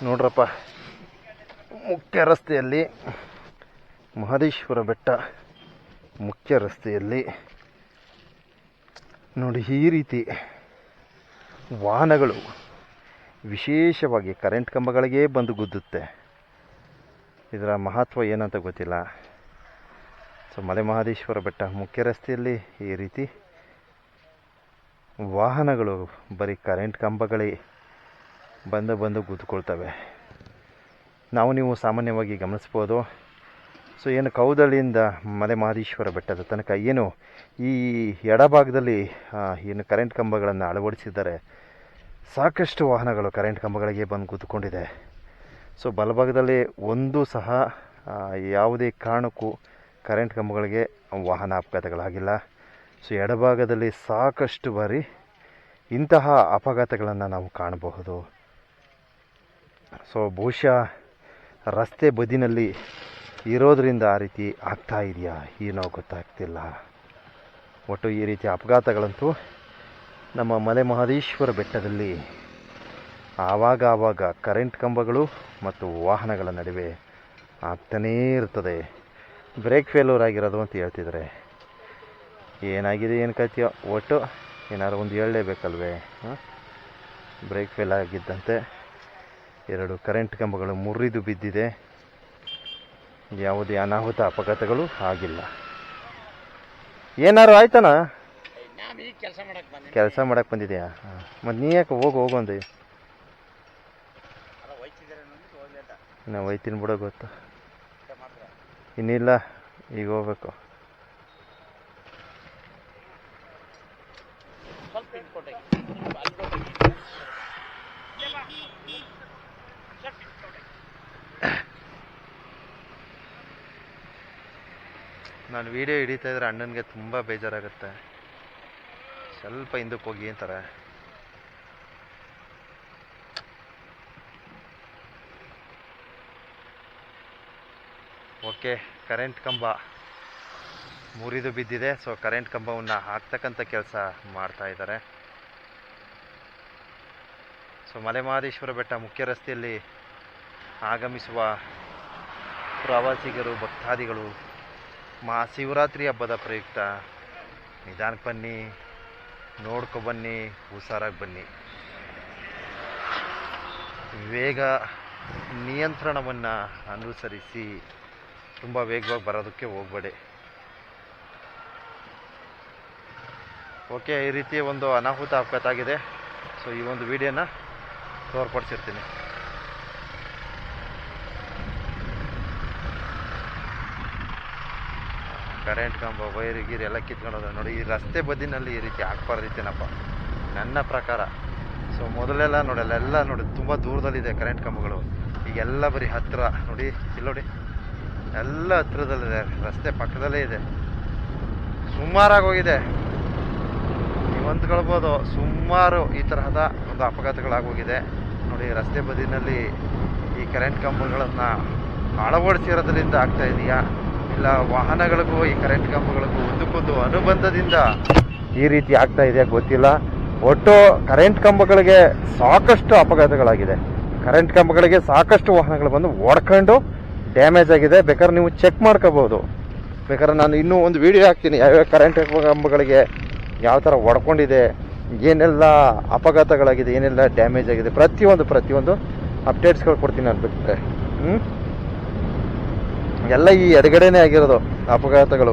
ನೋಡ್ರಪ್ಪ, ಮುಖ್ಯ ರಸ್ತೆಯಲ್ಲಿ ಮಹದೇಶ್ವರ ಬೆಟ್ಟ ಮುಖ್ಯ ರಸ್ತೆಯಲ್ಲಿ ನೋಡಿ ಈ ರೀತಿ ವಾಹನಗಳು ವಿಶೇಷವಾಗಿ ಕರೆಂಟ್ ಕಂಬಗಳಿಗೆ ಬಂದು ಗುದ್ದುತ್ತೆ. ಇದರ ಮಹತ್ವ ಏನಂತ ಗೊತ್ತಿಲ್ಲ. ಸೊ ಮಲೆ ಮಹದೇಶ್ವರ ಬೆಟ್ಟ ಮುಖ್ಯ ರಸ್ತೆಯಲ್ಲಿ ಈ ರೀತಿ ವಾಹನಗಳು ಬರೀ ಕರೆಂಟ್ ಕಂಬಗಳೇ ಬಂದು ಗುದ್ದುಕೊಳ್ತವೆ. ನೀವು ಸಾಮಾನ್ಯವಾಗಿ ಗಮನಿಸ್ಬೋದು. ಸೊ ಏನು ಕೌದಳ್ಳಿಯಿಂದ ಮಲೆ ಮಹದೇಶ್ವರ ಬೆಟ್ಟದ ತನಕ ಏನು ಈ ಎಡಭಾಗದಲ್ಲಿ ಏನು ಕರೆಂಟ್ ಕಂಬಗಳನ್ನು ಅಳವಡಿಸಿದ್ದಾರೆ, ಸಾಕಷ್ಟು ವಾಹನಗಳು ಕರೆಂಟ್ ಕಂಬಗಳಿಗೆ ಬಂದು ಕೂತ್ಕೊಂಡಿದೆ. ಸೊ ಬಲಭಾಗದಲ್ಲಿ ಒಂದು ಸಹ ಯಾವುದೇ ಕಾರಣಕ್ಕೂ ಕರೆಂಟ್ ಕಂಬಗಳಿಗೆ ವಾಹನ ಅಪಘಾತಗಳಾಗಿಲ್ಲ. ಸೊ ಎಡಭಾಗದಲ್ಲಿ ಸಾಕಷ್ಟು ಬಾರಿ ಇಂತಹ ಅಪಘಾತಗಳನ್ನು ನಾವು ಕಾಣಬಹುದು. ಸೊ ಬಹುಶಃ ರಸ್ತೆ ಬದಿನಲ್ಲಿ ಇರೋದರಿಂದ ಆ ರೀತಿ ಆಗ್ತಾ ಇದೆಯಾ ಏನೋ ಗೊತ್ತಾಗ್ತಿಲ್ಲ. ಒಟ್ಟು ಈ ರೀತಿ ಅಪಘಾತಗಳಂತೂ ನಮ್ಮ ಮಲೆ ಮಹದೇಶ್ವರ ಬೆಟ್ಟದಲ್ಲಿ ಆವಾಗ ಕರೆಂಟ್ ಕಂಬಗಳು ಮತ್ತು ವಾಹನಗಳ ನಡುವೆ ಆಗ್ತಾನೇ ಇರ್ತದೆ. ಬ್ರೇಕ್ ಫೇಲ್ಯೂರ್ ಆಗಿರೋದು ಅಂತ ಹೇಳ್ತಿದ್ದಾರೆ. ಏನಾಗಿದೆ ಏನು ಕಥೆಯೋ, ಒಟ್ಟು ಏನಾದ್ರು ಒಂದು ಹೇಳಲೇಬೇಕಲ್ವೇ. ಬ್ರೇಕ್ ಫೇಲ್ ಆಗಿದ್ದಂತೆ 2 ಕರೆಂಟ್ ಕಂಬಗಳು ಮುರಿದು ಬಿದ್ದಿದೆ. ಯಾವುದೇ ಅನಾಹುತ ಅಪಘಾತಗಳು ಆಗಿಲ್ಲ. ಏನಾರು ಆಯ್ತಾನ? ಕೆಲಸ ಮಾಡಕ್ಕೆ ಬಂದಿದೆಯಾ? ಮತ್ತು ನೀ ಯಾಕೆ ಹೋಗು ಅಂದೆ? ನಾವು ಹೋಯ್ತೀನಿ ಬಿಡೋ, ಗೊತ್ತು. ಇನ್ನಿಲ್ಲ, ಈಗ ಹೋಗ್ಬೇಕು. ನಾನು ವಿಡಿಯೋ ಹಿಡಿತಾ ಇದ್ರೆ ಅಣ್ಣನಿಗೆ ತುಂಬ ಬೇಜಾರಾಗುತ್ತೆ. ಸ್ವಲ್ಪ ಹಿಂದಕ್ಕೆ ಹೋಗಿ ಅಂತಾರೆ. ಓಕೆ, ಕರೆಂಟ್ ಕಂಬ ಮುರಿದು ಬಿದ್ದಿದೆ. ಸೊ ಕರೆಂಟ್ ಕಂಬವನ್ನು ಹಾಕ್ತಕ್ಕಂಥ ಕೆಲಸ ಮಾಡ್ತಾ ಇದ್ದಾರೆ. ಸೊ ಮಲೆ ಮಹದೇಶ್ವರ ಬೆಟ್ಟ ಮುಖ್ಯ ರಸ್ತೆಯಲ್ಲಿ ಆಗಮಿಸುವ ಪ್ರವಾಸಿಗರು, ಭಕ್ತಾದಿಗಳು ಮಹಾಶಿವರಾತ್ರಿ ಹಬ್ಬದ ಪ್ರಯುಕ್ತ ನಿಧಾನಕ್ಕೆ ಬನ್ನಿ, ನೋಡ್ಕೊಬನ್ನಿ, ಹುಷಾರಾಗಿ ಬನ್ನಿ. ವೇಗ ನಿಯಂತ್ರಣವನ್ನು ಅನುಸರಿಸಿ ತುಂಬ ವೇಗವಾಗಿ ಬರೋದಕ್ಕೆ ಹೋಗಬೇಡಿ. ಓಕೆ, ಈ ರೀತಿ ಒಂದು ಅನಾಹುತ ಅಪಘಾತ ಆಗಿದೆ. ಸೊ ಈ ಒಂದು ವಿಡಿಯೋನ ತೋರ್ಪಡಿಸಿರ್ತೀನಿ. ಕರೆಂಟ್ ಕಂಬ, ವೈರ್ ಗೀರು ಎಲ್ಲ ಕಿತ್ಕೊಂಡೋದ ನೋಡಿ. ಈ ರಸ್ತೆ ಬದಿನಲ್ಲಿ ಈ ರೀತಿ ಆಗ್ಬಾರ್ದಿತ್ತೇನಪ್ಪ ನನ್ನ ಪ್ರಕಾರ. ಸೊ ಮೊದಲೆಲ್ಲ ನೋಡಲ್ಲ ನೋಡಿ ತುಂಬ ದೂರದಲ್ಲಿದೆ ಕರೆಂಟ್ ಕಂಬಗಳು. ಈಗೆಲ್ಲ ಬರೀ ಹತ್ತಿರ ನೋಡಿ, ಇಲ್ಲಿ ನೋಡಿ, ಎಲ್ಲ ಹತ್ತಿರದಲ್ಲಿದೆ, ರಸ್ತೆ ಪಕ್ಕದಲ್ಲೇ ಇದೆ. ಸುಮಾರಾಗಿ ಹೋಗಿದೆ, ನೀವು ಅಂದ್ಕೊಳ್ಬೋದು. ಸುಮಾರು ಈ ತರಹದ ಒಂದು ಅಪಘಾತಗಳಾಗೋಗಿದೆ ನೋಡಿ. ರಸ್ತೆ ಬದಿನಲ್ಲಿ ಈ ಕರೆಂಟ್ ಕಂಬಗಳನ್ನು ಅಳವಡಿಸಿರೋದ್ರಿಂದ ಆಗ್ತಾ ಇದೆಯಾ, ಇಲ್ಲ ವಾಹನಗಳಿಗೂ ಈ ಕರೆಂಟ್ ಕಂಬಗಳಿಗೂ ಒಂದಕ್ಕೊಂದು ಅನುಬಂಧದಿಂದ ಈ ರೀತಿ ಆಗ್ತಾ ಇದೆಯಾ ಗೊತ್ತಿಲ್ಲ. ಒಟ್ಟು ಕರೆಂಟ್ ಕಂಬಗಳಿಗೆ ಸಾಕಷ್ಟು ಅಪಘಾತಗಳಾಗಿದೆ. ಕರೆಂಟ್ ಕಂಬಗಳಿಗೆ ಸಾಕಷ್ಟು ವಾಹನಗಳು ಬಂದು ಓಡ್ಕೊಂಡು ಡ್ಯಾಮೇಜ್ ಆಗಿದೆ. ಬೇಕಾದ್ರೆ ನೀವು ಚೆಕ್ ಮಾಡ್ಕೋಬೋದು. ಬೇಕಾದ್ರೆ ನಾನು ಇನ್ನೂ ಒಂದು ವಿಡಿಯೋ ಹಾಕ್ತೀನಿ, ಯಾವ್ಯಾವ ಕರೆಂಟ್ ಕಂಬಗಳಿಗೆ ಯಾವ ಥರ ಹೊಡ್ಕೊಂಡಿದೆ, ಏನೆಲ್ಲ ಅಪಘಾತಗಳಾಗಿದೆ, ಏನೆಲ್ಲ ಡ್ಯಾಮೇಜ್ ಆಗಿದೆ, ಪ್ರತಿಯೊಂದು ಅಪ್ಡೇಟ್ಸ್ಗಳು ಕೊಡ್ತೀನಿ ಅನ್ಬೇಕಿದ್ರೆ. ಎಲ್ಲ ಈ ಎಡಗಡೆನೇ ಆಗಿರೋದು ಅಪಘಾತಗಳು.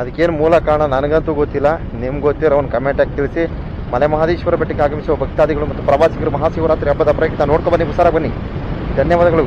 ಅದಕ್ಕೇನು ಮೂಲ ಕಾರಣ ನನಗಂತೂ ಗೊತ್ತಿಲ್ಲ. ನಿಮ್ಗೆ ಗೊತ್ತಿರೋ ಒಂದು ಕಮೆಂಟ್ ಆಗಿ ತಿಳಿಸಿ. ಮಲೆ ಮಹದೇಶ್ವರ ಬೆಟ್ಟಕ್ಕೆ ಆಗಮಿಸುವ ಭಕ್ತಾದಿಗಳು ಮತ್ತು ಪ್ರವಾಸಿಗರು ಮಹಾಶಿವರಾತ್ರಿ ಹಬ್ಬದ ಪ್ರಯುಕ್ತ ನೋಡ್ಕೊಬನ್ನಿ, ಹುಷಾರಾಗಿ ಬನ್ನಿ. ಧನ್ಯವಾದಗಳು.